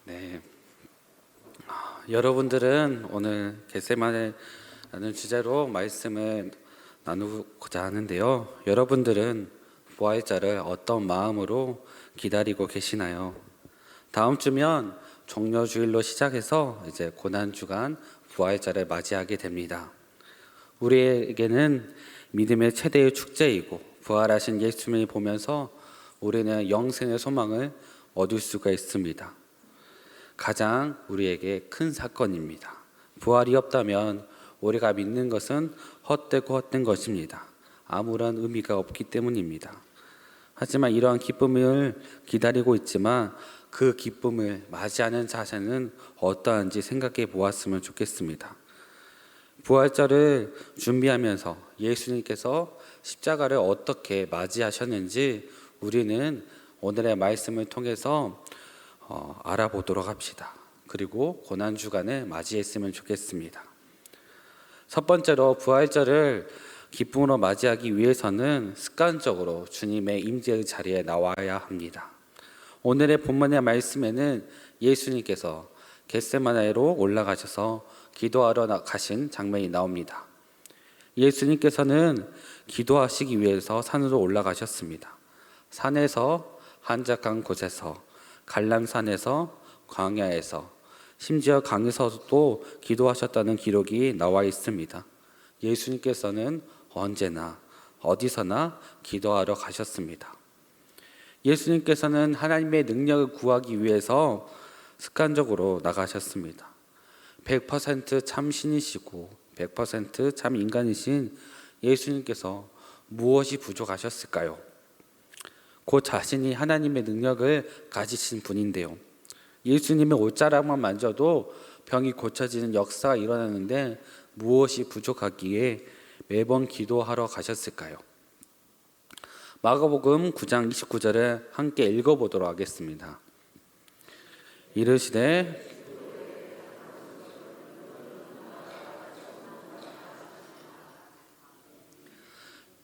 네, 여러분들은 오늘 겟세마네라는 주제로 말씀을 나누고자 하는데요. 여러분들은 부활절을 어떤 마음으로 기다리고 계시나요? 다음 주면 종려주일로 시작해서 이제 고난주간 부활절을 맞이하게 됩니다. 우리에게는 믿음의 최대의 축제이고 부활하신 예수님을 보면서 우리는 영생의 소망을 얻을 수가 있습니다. 가장 우리에게 큰 사건입니다. 부활이 없다면 우리가 믿는 것은 헛되고 헛된 것입니다. 아무런 의미가 없기 때문입니다. 하지만 이러한 기쁨을 기다리고 있지만 그 기쁨을 맞이하는 자세는 어떠한지 생각해 보았으면 좋겠습니다. 부활절을 준비하면서 예수님께서 십자가를 어떻게 맞이하셨는지 우리는 오늘의 말씀을 통해서 알아보도록 합시다. 그리고 고난주간을 맞이했으면 좋겠습니다. 첫 번째로 부활절을 기쁨으로 맞이하기 위해서는 습관적으로 주님의 임재의 자리에 나와야 합니다. 오늘의 본문의 말씀에는 예수님께서 겟세마네로 올라가셔서 기도하러 가신 장면이 나옵니다. 예수님께서는 기도하시기 위해서 산으로 올라가셨습니다. 산에서 한적한 곳에서 갈람산에서 광야에서 심지어 강에서도 기도하셨다는 기록이 나와 있습니다. 예수님께서는 언제나 어디서나 기도하러 가셨습니다. 예수님께서는 하나님의 능력을 구하기 위해서 습관적으로 나가셨습니다. 100% 참 신이시고 100% 참 인간이신 예수님께서 무엇이 부족하셨을까요? 곧 자신이 하나님의 능력을 가지신 분인데요. 예수님의 옷자락만 만져도 병이 고쳐지는 역사가 일어나는데 무엇이 부족하기에 매번 기도하러 가셨을까요? 마가복음 9장 29절을 함께 읽어보도록 하겠습니다. 이르시되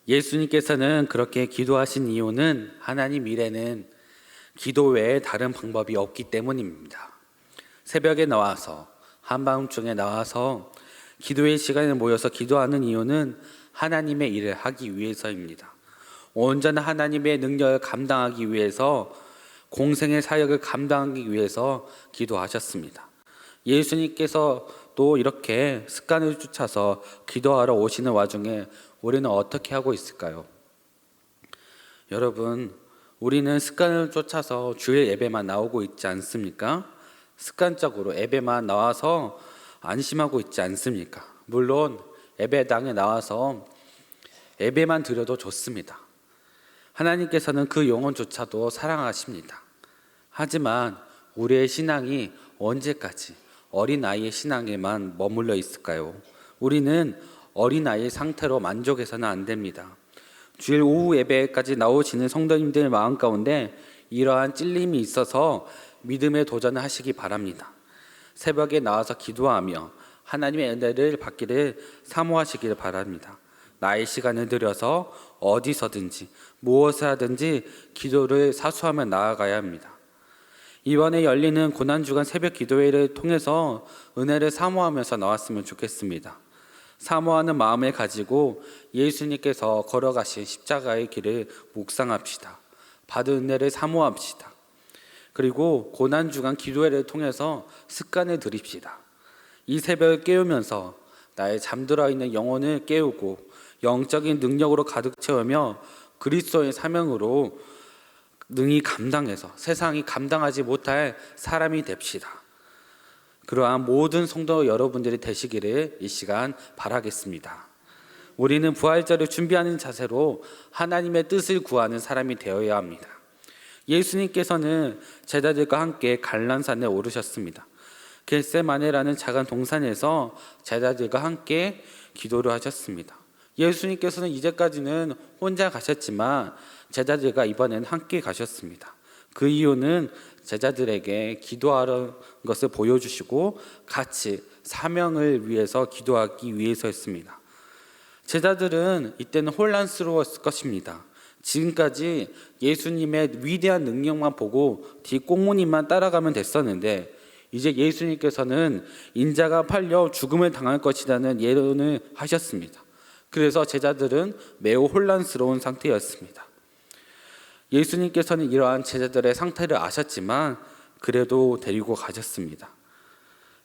예수님께서는 그렇게 기도하신 이유는 하나님 일에는 기도 외에 다른 방법이 없기 때문입니다. 새벽에 나와서 한밤중에 나와서 기도의 시간에 모여서 기도하는 이유는 하나님의 일을 하기 위해서입니다. 온전한 하나님의 능력을 감당하기 위해서 공생의 사역을 감당하기 위해서 기도하셨습니다. 예수님께서 또 이렇게 습관을 쫓아서 기도하러 오시는 와중에 우리는 어떻게 하고 있을까요? 여러분, 우리는 습관을 쫓아서 주일 예배만 나오고 있지 않습니까? 습관적으로 예배만 나와서 안심하고 있지 않습니까? 물론 예배당에 나와서 예배만 드려도 좋습니다. 하나님께서는 그 영혼조차도 사랑하십니다. 하지만 우리의 신앙이 언제까지 어린아이의 신앙에만 머물러 있을까요? 우리는 어린아이의 상태로 만족해서는 안 됩니다. 주일 오후 예배까지 나오시는 성도님들 마음 가운데 이러한 찔림이 있어서 믿음의 도전을 하시기 바랍니다. 새벽에 나와서 기도하며 하나님의 은혜를 받기를 사모하시기를 바랍니다. 나의 시간을 들여서 어디서든지 무엇을 하든지 기도를 사수하며 나아가야 합니다. 이번에 열리는 고난주간 새벽 기도회를 통해서 은혜를 사모하면서 나왔으면 좋겠습니다. 사모하는 마음을 가지고 예수님께서 걸어가신 십자가의 길을 묵상합시다. 받은 은혜를 사모합시다. 그리고 고난주간 기도회를 통해서 습관을 들입시다. 이 새벽을 깨우면서 나의 잠들어 있는 영혼을 깨우고 영적인 능력으로 가득 채우며 그리스도의 사명으로 능히 감당해서 세상이 감당하지 못할 사람이 됩시다. 그러한 모든 성도 여러분들이 되시기를 이 시간 바라겠습니다. 우리는 부활절을 준비하는 자세로 하나님의 뜻을 구하는 사람이 되어야 합니다. 예수님께서는 제자들과 함께 갈람산에 오르셨습니다. 겟세마네라는 작은 동산에서 제자들과 함께 기도를 하셨습니다. 예수님께서는 이제까지는 혼자 가셨지만 제자들과 이번에는 함께 가셨습니다. 그 이유는 제자들에게 기도하는 것을 보여주시고 같이 사명을 위해서 기도하기 위해서였습니다. 제자들은 이때는 혼란스러웠을 것입니다. 지금까지 예수님의 위대한 능력만 보고 뒷공무니만 따라가면 됐었는데 이제 예수님께서는 인자가 팔려 죽음을 당할 것이라는 예언을 하셨습니다. 그래서 제자들은 매우 혼란스러운 상태였습니다. 예수님께서는 이러한 제자들의 상태를 아셨지만 그래도 데리고 가셨습니다.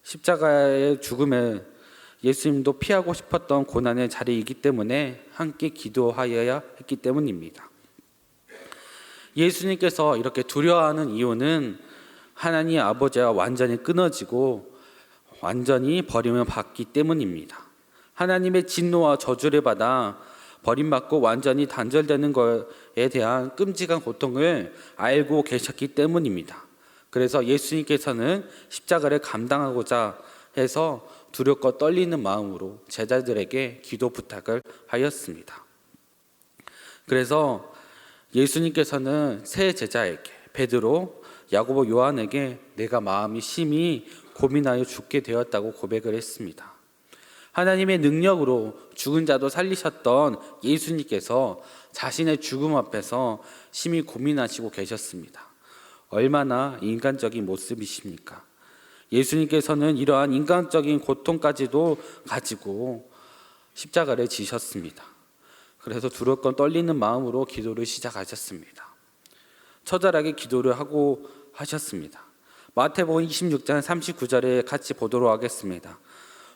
십자가의 죽음을 예수님도 피하고 싶었던 고난의 자리이기 때문에 함께 기도하여야 했기 때문입니다. 예수님께서 이렇게 두려워하는 이유는 하나님 아버지와 완전히 끊어지고 완전히 버림을 받기 때문입니다. 하나님의 진노와 저주를 받아 버림받고 완전히 단절되는 것에 대한 끔찍한 고통을 알고 계셨기 때문입니다. 그래서 예수님께서는 십자가를 감당하고자 해서 두렵고 떨리는 마음으로 제자들에게 기도 부탁을 하였습니다. 그래서 예수님께서는 세 제자에게 베드로, 야고보, 요한에게 내가 마음이 심히 고민하여 죽게 되었다고 고백을 했습니다. 하나님의 능력으로 죽은 자도 살리셨던 예수님께서 자신의 죽음 앞에서 심히 고민하시고 계셨습니다. 얼마나 인간적인 모습이십니까? 예수님께서는 이러한 인간적인 고통까지도 가지고 십자가를 지셨습니다. 그래서 두렵고 떨리는 마음으로 기도를 시작하셨습니다. 처절하게 기도를 하고 하셨습니다. 마태복음 26장 39절에 같이 보도록 하겠습니다.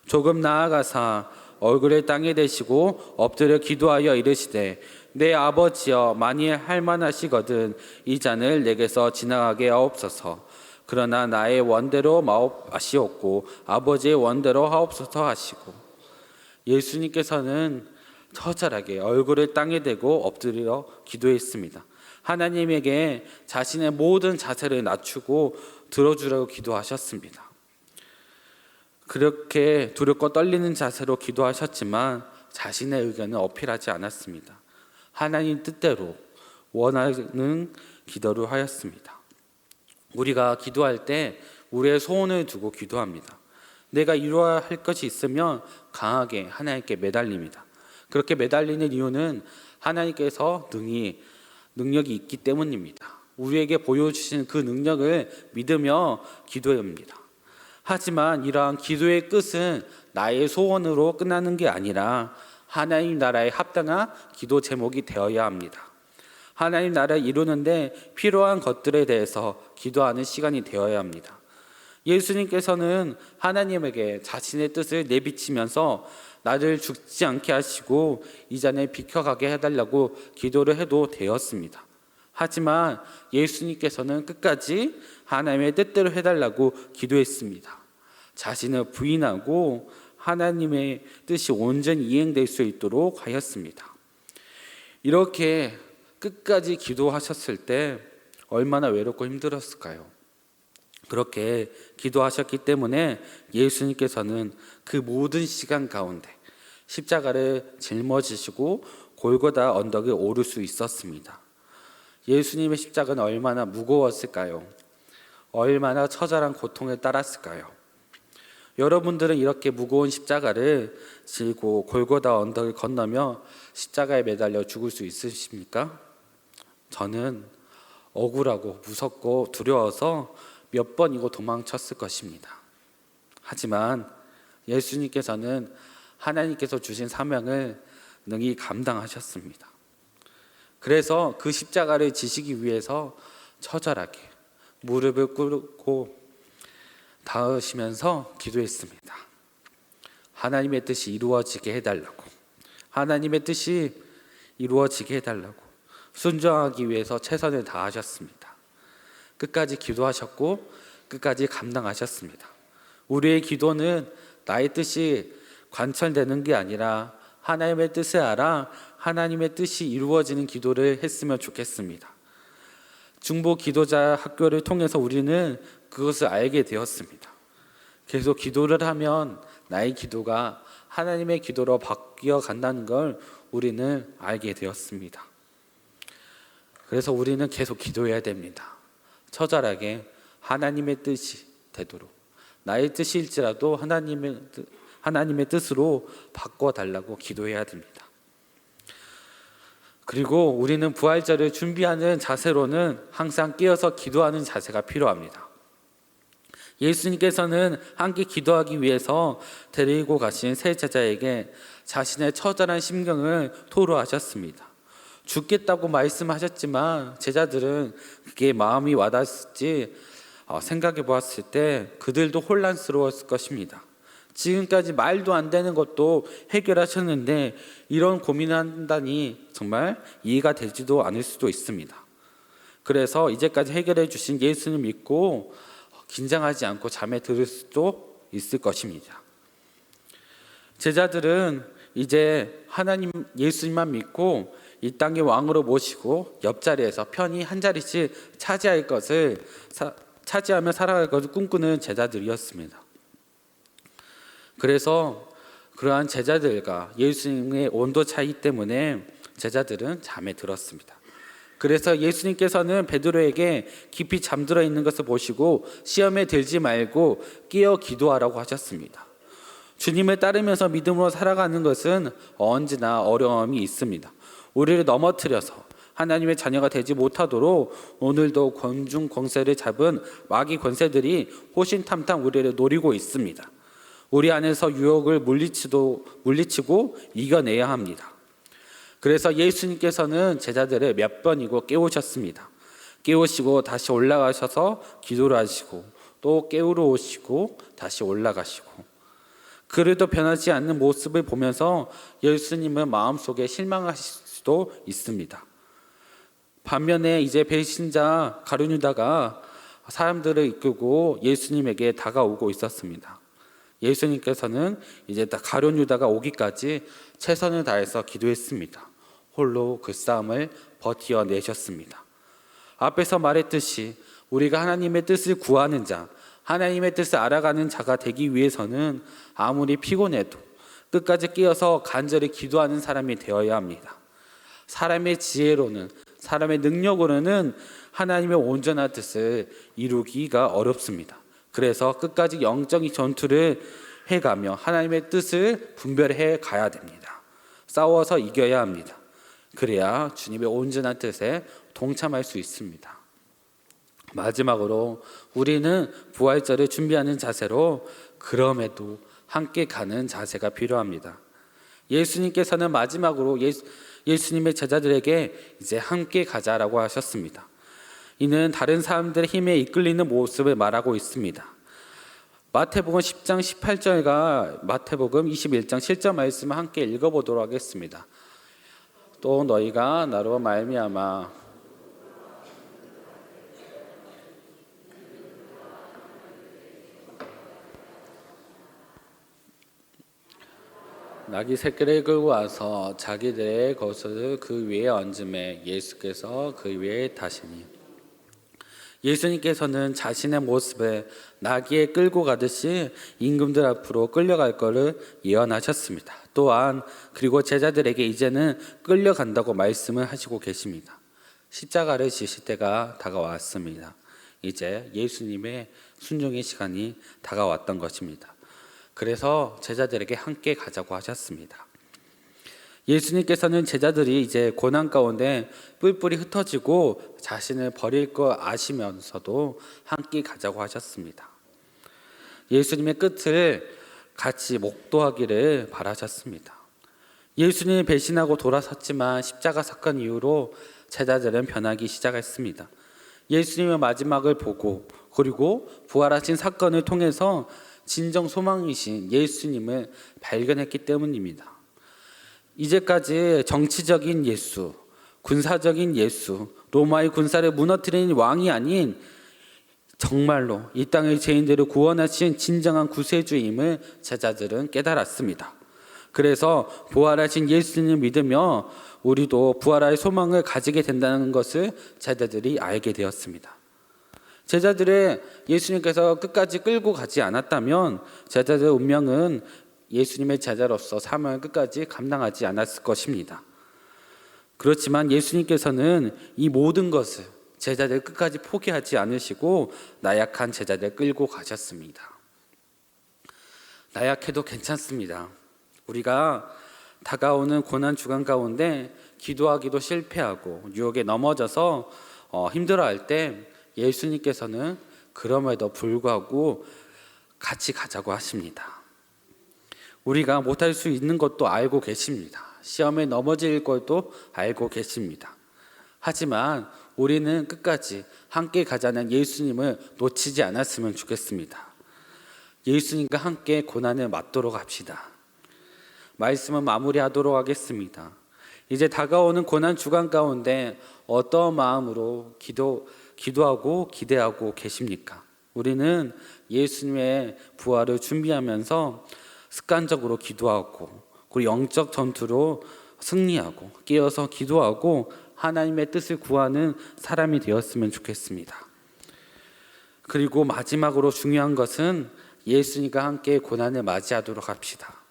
조금 나아가사 얼굴을 땅에 대시고 엎드려 기도하여 이르시되 내 아버지여 만일 할만하시거든 이 잔을 내게서 지나가게 하옵소서. 그러나 나의 원대로 마옵하시옵고 아버지의 원대로 하옵소서 하시고, 예수님께서는 처절하게 얼굴을 땅에 대고 엎드려 기도했습니다. 하나님에게 자신의 모든 자세를 낮추고 들어주라고 기도하셨습니다. 그렇게 두렵고 떨리는 자세로 기도하셨지만 자신의 의견은 어필하지 않았습니다. 하나님 뜻대로 원하는 기도를 하였습니다. 우리가 기도할 때 우리의 소원을 두고 기도합니다. 내가 이루어야 할 것이 있으면 강하게 하나님께 매달립니다. 그렇게 매달리는 이유는 하나님께서 능력이 있기 때문입니다. 우리에게 보여주신 그 능력을 믿으며 기도합니다. 하지만 이러한 기도의 끝은 나의 소원으로 끝나는 게 아니라 하나님 나라에 합당한 기도 제목이 되어야 합니다. 하나님 나라를 이루는데 필요한 것들에 대해서 기도하는 시간이 되어야 합니다. 예수님께서는 하나님에게 자신의 뜻을 내비치면서 나를 죽지 않게 하시고 이 잔에 비켜가게 해달라고 기도를 해도 되었습니다. 하지만 예수님께서는 끝까지 하나님의 뜻대로 해달라고 기도했습니다. 자신을 부인하고 하나님의 뜻이 온전히 이행될 수 있도록 하였습니다. 이렇게 끝까지 기도하셨을 때 얼마나 외롭고 힘들었을까요? 그렇게 기도하셨기 때문에 예수님께서는 그 모든 시간 가운데 십자가를 짊어지시고 골고다 언덕에 오를 수 있었습니다. 예수님의 십자가는 얼마나 무거웠을까요? 얼마나 처절한 고통을 따랐을까요? 여러분들은 이렇게 무거운 십자가를 지고 골고다 언덕을 건너며 십자가에 매달려 죽을 수 있으십니까? 저는 억울하고 무섭고 두려워서 몇 번이고 도망쳤을 것입니다. 하지만 예수님께서는 하나님께서 주신 사명을 능히 감당하셨습니다. 그래서 그 십자가를 지시기 위해서 처절하게 무릎을 꿇고 닿으시면서 기도했습니다. 하나님의 뜻이 이루어지게 해달라고, 하나님의 뜻이 이루어지게 해달라고 순종하기 위해서 최선을 다하셨습니다. 끝까지 기도하셨고 끝까지 감당하셨습니다. 우리의 기도는 나의 뜻이 관철되는 게 아니라 하나님의 뜻을 알아 하나님의 뜻이 이루어지는 기도를 했으면 좋겠습니다. 중보 기도자 학교를 통해서 우리는 그것을 알게 되었습니다. 계속 기도를 하면 나의 기도가 하나님의 기도로 바뀌어 간다는 걸 우리는 알게 되었습니다. 그래서 우리는 계속 기도해야 됩니다. 처절하게 하나님의 뜻이 되도록, 나의 뜻일지라도 하나님의 뜻으로 바꿔달라고 기도해야 됩니다. 그리고 우리는 부활절을 준비하는 자세로는 항상 깨어서 기도하는 자세가 필요합니다. 예수님께서는 함께 기도하기 위해서 데리고 가신 세 제자에게 자신의 처절한 심경을 토로하셨습니다. 죽겠다고 말씀하셨지만 제자들은 그게 마음이 와닿았을지 생각해 보았을 때 그들도 혼란스러웠을 것입니다. 지금까지 말도 안 되는 것도 해결하셨는데 이런 고민을 한다니 정말 이해가 되지도 않을 수도 있습니다. 그래서 이제까지 해결해 주신 예수님 믿고 긴장하지 않고 잠에 들을 수도 있을 것입니다. 제자들은 이제 하나님 예수님만 믿고 이 땅의 왕으로 모시고 옆자리에서 편히 한 자리씩 차지하며 살아갈 것을 꿈꾸는 제자들이었습니다. 그래서 그러한 제자들과 예수님의 온도 차이 때문에 제자들은 잠에 들었습니다. 그래서 예수님께서는 베드로에게 깊이 잠들어 있는 것을 보시고 시험에 들지 말고 깨어 기도하라고 하셨습니다. 주님을 따르면서 믿음으로 살아가는 것은 언제나 어려움이 있습니다. 우리를 넘어뜨려서 하나님의 자녀가 되지 못하도록 오늘도 권중 권세를 잡은 마귀 권세들이 호신탐탐 우리를 노리고 있습니다. 우리 안에서 유혹을 물리치고 이겨내야 합니다. 그래서 예수님께서는 제자들을 몇 번이고 깨우셨습니다. 깨우시고 다시 올라가셔서 기도를 하시고 또 깨우러 오시고 다시 올라가시고, 그래도 변하지 않는 모습을 보면서 예수님은 마음속에 실망하실 수도 있습니다. 반면에 이제 배신자 가룟 유다가 사람들을 이끌고 예수님에게 다가오고 있었습니다. 예수님께서는 이제 가룟 유다가 오기까지 최선을 다해서 기도했습니다. 홀로 그 싸움을 버텨내셨습니다. 앞에서 말했듯이 우리가 하나님의 뜻을 구하는 자, 하나님의 뜻을 알아가는 자가 되기 위해서는 아무리 피곤해도 끝까지 깨어서 간절히 기도하는 사람이 되어야 합니다. 사람의 지혜로는, 사람의 능력으로는 하나님의 온전한 뜻을 이루기가 어렵습니다. 그래서 끝까지 영적인 전투를 해가며 하나님의 뜻을 분별해 가야 됩니다. 싸워서 이겨야 합니다. 그래야 주님의 온전한 뜻에 동참할 수 있습니다. 마지막으로 우리는 부활절을 준비하는 자세로 그럼에도 함께 가는 자세가 필요합니다. 예수님께서는 마지막으로 예수님의 제자들에게 이제 함께 가자라고 하셨습니다. 이는 다른 사람들의 힘에 이끌리는 모습을 말하고 있습니다. 마태복음 10장 18절과 마태복음 21장 7절 말씀을 함께 읽어보도록 하겠습니다. 또 너희가 나로 말미암아 나귀 새끼를 끌고 와서 자기들의 것을 그 위에 얹음에 예수께서 그 위에 타시니, 예수님께서는 자신의 모습을 나귀에 끌고 가듯이 임금들 앞으로 끌려갈 것을 예언하셨습니다. 또한 그리고 제자들에게 이제는 끌려간다고 말씀을 하시고 계십니다. 십자가를 지실 때가 다가왔습니다. 이제 예수님의 순종의 시간이 다가왔던 것입니다. 그래서 제자들에게 함께 가자고 하셨습니다. 예수님께서는 제자들이 이제 고난 가운데 뿔뿔이 흩어지고 자신을 버릴 거 아시면서도 함께 가자고 하셨습니다. 예수님의 끝을 같이 목도하기를 바라셨습니다. 예수님을 배신하고 돌아섰지만 십자가 사건 이후로 제자들은 변하기 시작했습니다. 예수님의 마지막을 보고 그리고 부활하신 사건을 통해서 진정 소망이신 예수님을 발견했기 때문입니다. 이제까지 정치적인 예수, 군사적인 예수, 로마의 군사를 무너뜨린 왕이 아닌 정말로 이 땅의 죄인들을 구원하신 진정한 구세주임을 제자들은 깨달았습니다. 그래서 부활하신 예수님을 믿으며 우리도 부활할 소망을 가지게 된다는 것을 제자들이 알게 되었습니다. 제자들의 예수님께서 끝까지 끌고 가지 않았다면 제자들의 운명은 예수님의 제자로서 사명을 끝까지 감당하지 않았을 것입니다. 그렇지만 예수님께서는 이 모든 것을 제자들 끝까지 포기하지 않으시고 나약한 제자들 끌고 가셨습니다. 나약해도 괜찮습니다. 우리가 다가오는 고난 주간 가운데 기도하기도 실패하고 유혹에 넘어져서 힘들어할 때 예수님께서는 그럼에도 불구하고 같이 가자고 하십니다. 우리가 못할 수 있는 것도 알고 계십니다. 시험에 넘어질 것도 알고 계십니다. 하지만 우리는 끝까지 함께 가자는 예수님을 놓치지 않았으면 좋겠습니다. 예수님과 함께 고난을 맞도록 합시다. 말씀은 마무리하도록 하겠습니다. 이제 다가오는 고난 주간 가운데 어떤 마음으로 기도하고 기대하고 계십니까? 우리는 예수님의 부활을 준비하면서 습관적으로 기도하고 그리고 영적 전투로 승리하고 깨어서 기도하고 하나님의 뜻을 구하는 사람이 되었으면 좋겠습니다. 그리고 마지막으로 중요한 것은 예수님과 함께 고난을 맞이하도록 합시다.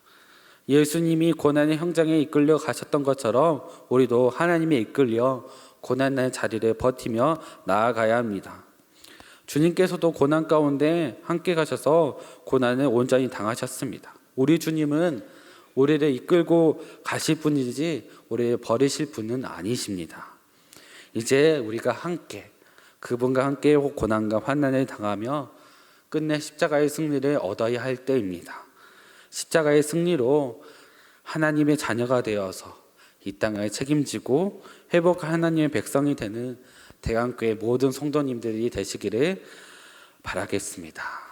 예수님이 고난의 현장에 이끌려 가셨던 것처럼 우리도 하나님에 이끌려 고난의 자리를 버티며 나아가야 합니다. 주님께서도 고난 가운데 함께 가셔서 고난을 온전히 당하셨습니다. 우리 주님은 우리를 이끌고 가실 분이지 우리를 버리실 분은 아니십니다. 이제 우리가 함께 그분과 함께 고난과 환난을 당하며 끝내 십자가의 승리를 얻어야 할 때입니다. 십자가의 승리로 하나님의 자녀가 되어서 이 땅을 책임지고 회복한 하나님의 백성이 되는 대강교회 모든 성도님들이 되시기를 바라겠습니다.